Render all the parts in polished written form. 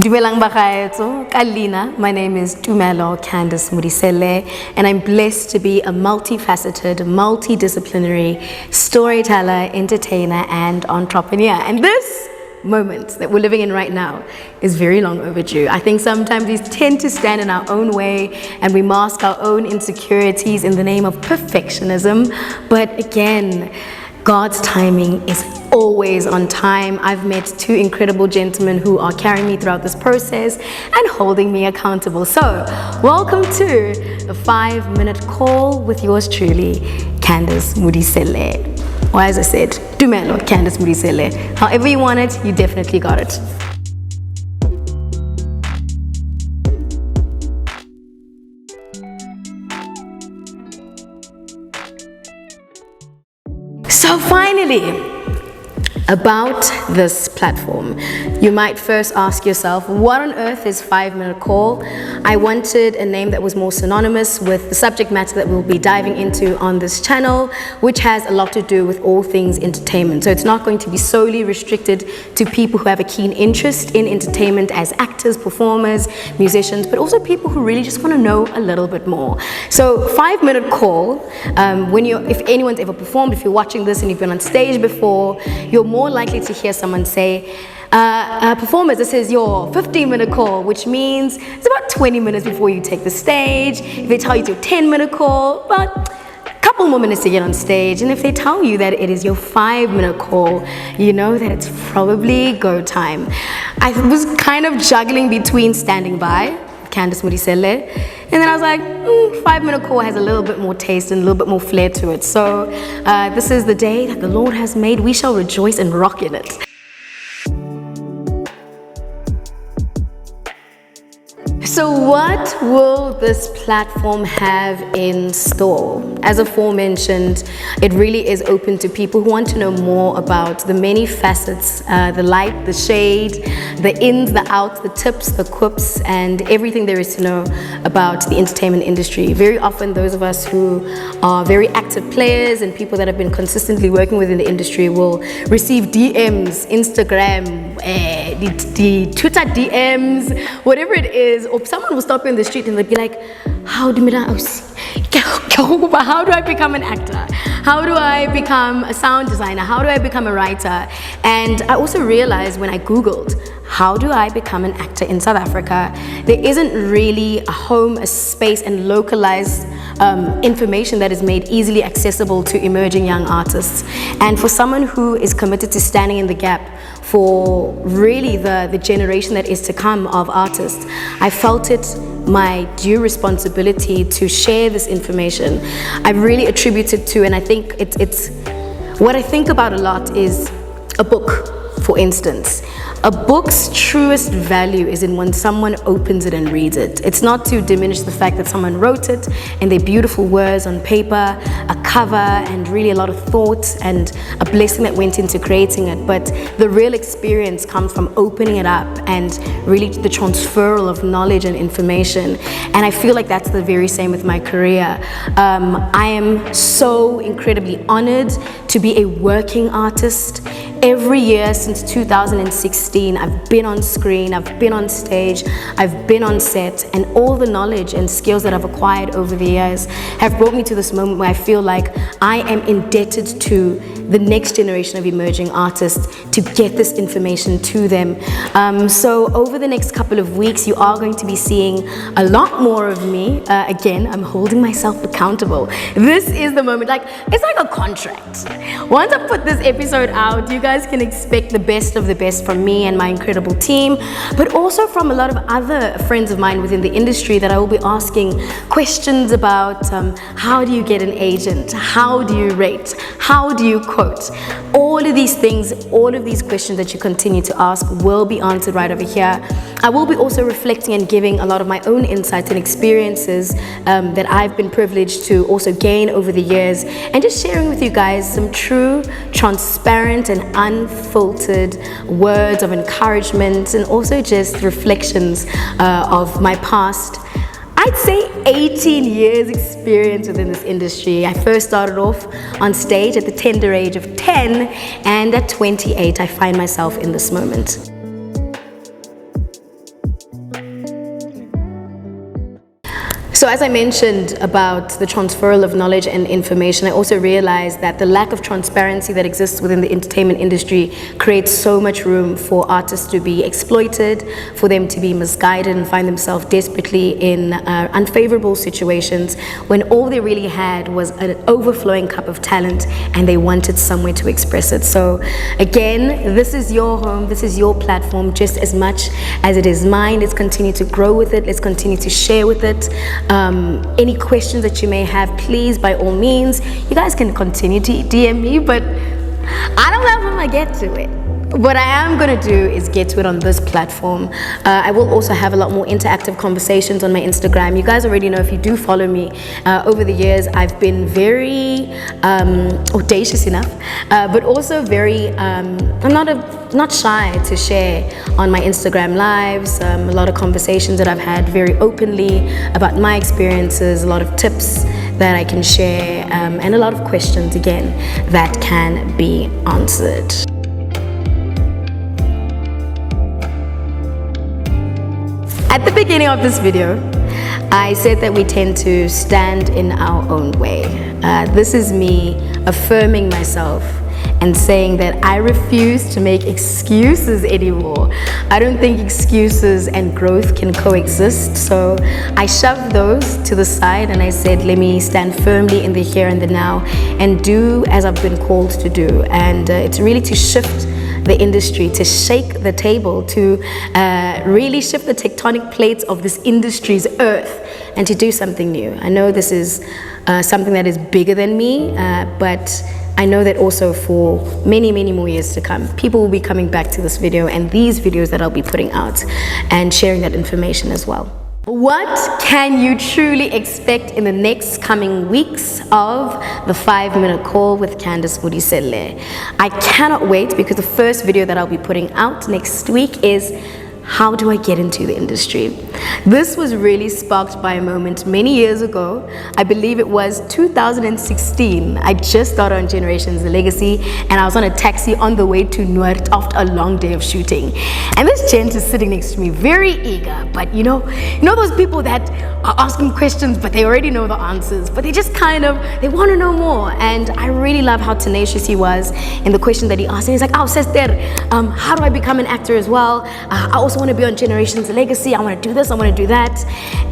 Dumelang bakaetso, Kalina. My name is Candice Modiselle, and I'm blessed to be a multifaceted, multidisciplinary storyteller, entertainer, and entrepreneur. And this moment that we're living in right now is very long overdue. I think sometimes we tend to stand in our own way and we mask our own insecurities in the name of perfectionism. But again, God's timing is always on time. I've met two incredible gentlemen who are carrying me throughout this process and holding me accountable. So, welcome to a 5-minute call with yours truly, Candice Modiselle. Or as I said, Dumelo, Candice Modiselle. However you want it, you definitely got it. So finally, about this platform, you might first ask yourself, what on earth is 5-minute call? I wanted a name that was more synonymous with the subject matter that we'll be diving into on this channel, which has a lot to do with all things entertainment. So it's not going to be solely restricted to people who have a keen interest in entertainment as actors, performers, musicians, but also people who really just want to know a little bit more. So 5-minute call, if anyone's ever performed, if you're watching this and you've been on stage before, you're more likely to hear someone say, performers, this is your 15-minute call, which means it's about 20 minutes before you take the stage. If they tell you it's your 10-minute call, about a couple more minutes to get on stage. And if they tell you that it is your 5-minute call, you know that it's probably go time. I was kind of juggling between standing by, Candice Modiselle, and then I was like, 5-minute call has a little bit more taste and a little bit more flair to it. So this is the day that the Lord has made. We shall rejoice and rock in it. So what will this platform have in store? As aforementioned, it really is open to people who want to know more about the many facets, the light, the shade, the ins, the outs, the tips, the quips, and everything there is to know about the entertainment industry. Very often those of us who are very active players and people that have been consistently working within the industry will receive DMs, Instagram, the Twitter DMs, whatever it is, or someone will stop you in the street and they'll be like, how do I become an actor? How do I become a sound designer? How do I become a writer? And I also realized when I Googled, how do I become an actor in South Africa, there isn't really a home, a space, and localized information that is made easily accessible to emerging young artists. And for someone who is committed to standing in the gap for really the generation that is to come of artists, I felt it my due responsibility to share this information. I really attribute it to, and I think it's what I think about a lot is a book, for instance. A book's truest value is in when someone opens it and reads it. It's not to diminish the fact that someone wrote it and their beautiful words on paper, a cover, and really a lot of thought and a blessing that went into creating it. But the real experience comes from opening it up and really the transferal of knowledge and information. And I feel like that's the very same with my career. I am so incredibly honored to be a working artist. Every year since 2016, I've been on screen, I've been on stage, I've been on set, and all the knowledge and skills that I've acquired over the years have brought me to this moment where I feel like I am indebted to the next generation of emerging artists to get this information to them. So over the next couple of weeks, you are going to be seeing a lot more of me. Again, I'm holding myself accountable. This is the moment, it's like a contract. Once I put this episode out, you guys can expect the best of the best from me and my incredible team, but also from a lot of other friends of mine within the industry that I will be asking questions about how do you get an agent? How do you rate? How do you quote? All of these things, all of these questions that you continue to ask will be answered right over here. I will be also reflecting and giving a lot of my own insights and experiences that I've been privileged to also gain over the years, and just sharing with you guys some true, transparent, and unfiltered words of encouragement, and also just reflections of my past. I'd say 18 years experience within this industry. I first started off on stage at the tender age of 10, and at 28 I find myself in this moment. So as I mentioned about the transferal of knowledge and information, I also realized that the lack of transparency that exists within the entertainment industry creates so much room for artists to be exploited, for them to be misguided and find themselves desperately in unfavorable situations when all they really had was an overflowing cup of talent and they wanted somewhere to express it. So again, this is your home, this is your platform just as much as it is mine. Let's continue to grow with it, let's continue to share with it. Any questions that you may have, please, by all means, you guys can continue to DM me, but I don't know when I get to it. What I am going to do is get to it on this platform. I will also have a lot more interactive conversations on my Instagram. You guys already know, if you do follow me over the years, I've been very audacious enough, but also very, I'm not shy to share on my Instagram lives, a lot of conversations that I've had very openly about my experiences, a lot of tips that I can share, and a lot of questions, again, that can be answered. At the beginning of this video, I said that we tend to stand in our own way. This is me affirming myself and saying that I refuse to make excuses anymore. I don't think excuses and growth can coexist, so I shoved those to the side and I said, let me stand firmly in the here and the now and do as I've been called to do. And it's really to shift the industry, to shake the table, to really shift the tectonic plates of this industry's earth and to do something new. I know this is something that is bigger than me, but I know that also for many, many more years to come, people will be coming back to this video and these videos that I'll be putting out and sharing that information as well. What can you truly expect in the next coming weeks of the 5-minute call with Candice Modiselle? I cannot wait, because the first video that I'll be putting out next week is how do I get into the industry? This was really sparked by a moment many years ago. I believe it was 2016. I just started on Generations The Legacy and I was on a taxi on the way to Noord after a long day of shooting. And this gent is sitting next to me, very eager, but you know those people that are asking questions but they already know the answers, but they just they want to know more. And I really love how tenacious he was in the question that he asked. And he's like, oh, sister, how do I become an actor as well? I also want to be on Generations Legacy. I want to do this, I want to do that.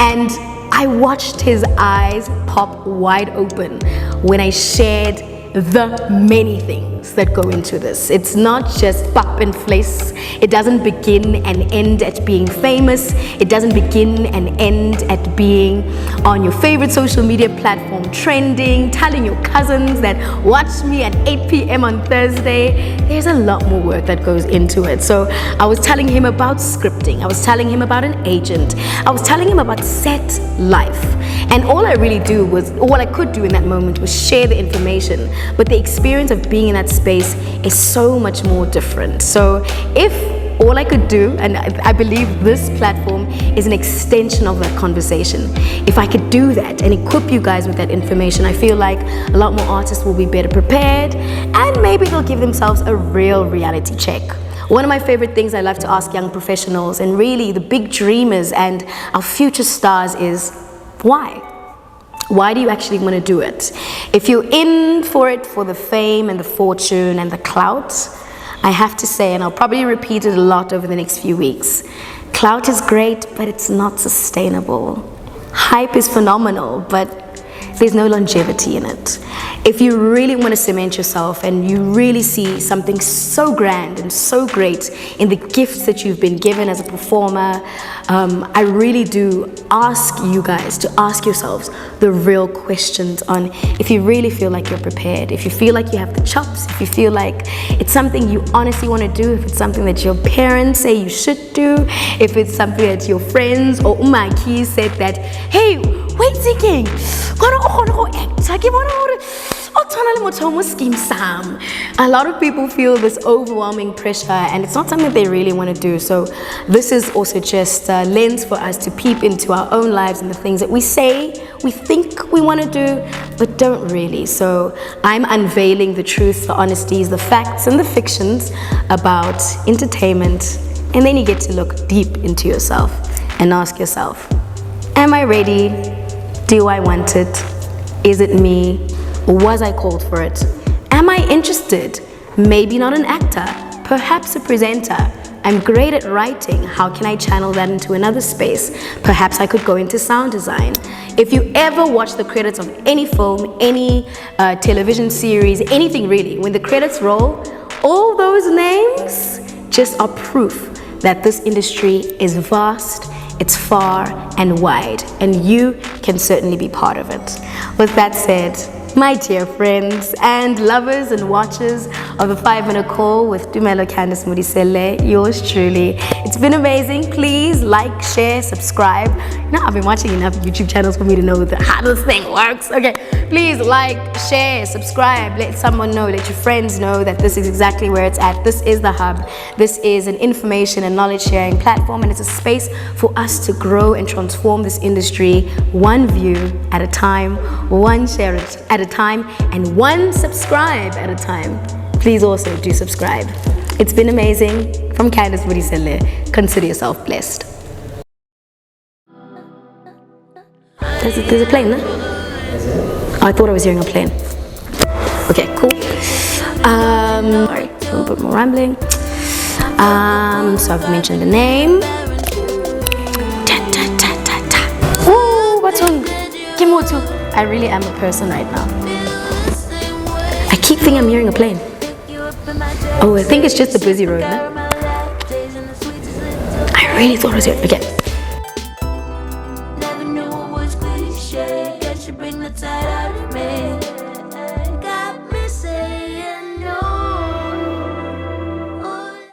And I watched his eyes pop wide open when I shared the many things that go into this. It's not just pop and flesh. It doesn't begin and end at being famous. It doesn't begin and end at being on your favorite social media platform trending, telling your cousins that watch me at 8 p.m. on Thursday. There's a lot more work that goes into it. So I was telling him about scripting. I was telling him about an agent. I was telling him about set life. And all I could do in that moment was share the information. But the experience of being in that space is so much more different. So if all I could do, and I believe this platform is an extension of that conversation, if I could do that and equip you guys with that information, I feel like a lot more artists will be better prepared and maybe they'll give themselves a real reality check. One of my favorite things I love to ask young professionals and really the big dreamers and our future stars is, why? Why do you actually want to do it? If you're in for it for the fame and the fortune and the clout, I have to say, and I'll probably repeat it a lot over the next few weeks, clout is great, but it's not sustainable. Hype is phenomenal, but there's no longevity in it. If you really want to cement yourself and you really see something so grand and so great in the gifts that you've been given as a performer, I really do ask you guys to ask yourselves the real questions on if you really feel like you're prepared, if you feel like you have the chops, if you feel like it's something you honestly want to do, if it's something that your parents say you should do, if it's something that your friends or Umaki said that, hey, wait a second, a lot of people feel this overwhelming pressure and it's not something they really want to do. So this is also just a lens for us to peep into our own lives and the things that we say, we think we want to do, but don't really. So I'm unveiling the truth, the honesties, the facts and the fictions about entertainment, and then you get to look deep into yourself and ask yourself, am I ready Do I want it? Is it me? Was I called for it? Am I interested? Maybe not an actor, perhaps a presenter. I'm great at writing. How can I channel that into another space? Perhaps I could go into sound design. If you ever watch the credits of any film, any television series, anything really, when the credits roll, all those names just are proof that this industry is vast, it's far and wide, and you can certainly be part of it. With that said, my dear friends and lovers and watchers of the 5-Minute Call with Dumelo Candice Modiselle, yours truly. It's been amazing. Please like, share, subscribe. Now I've been watching enough YouTube channels for me to know how this thing works. Okay, please like, share, subscribe. Let someone know, let your friends know that this is exactly where it's at. This is the hub. This is an information and knowledge sharing platform, and it's a space for us to grow and transform this industry one view at a time, one share at a time, and one subscribe at a time. Please also do subscribe. It's been amazing. From Candice Modiselle, consider yourself blessed. There's a plane, no? Oh, I thought I was hearing a plane. Okay, cool. Sorry, a little bit more rambling. So I've mentioned the name. Ooh, what's on? Kimotu. I really am a person right now. I keep thinking I'm hearing a plane. Oh, I think it's just the busy road, no? I really thought I was hearing. Okay.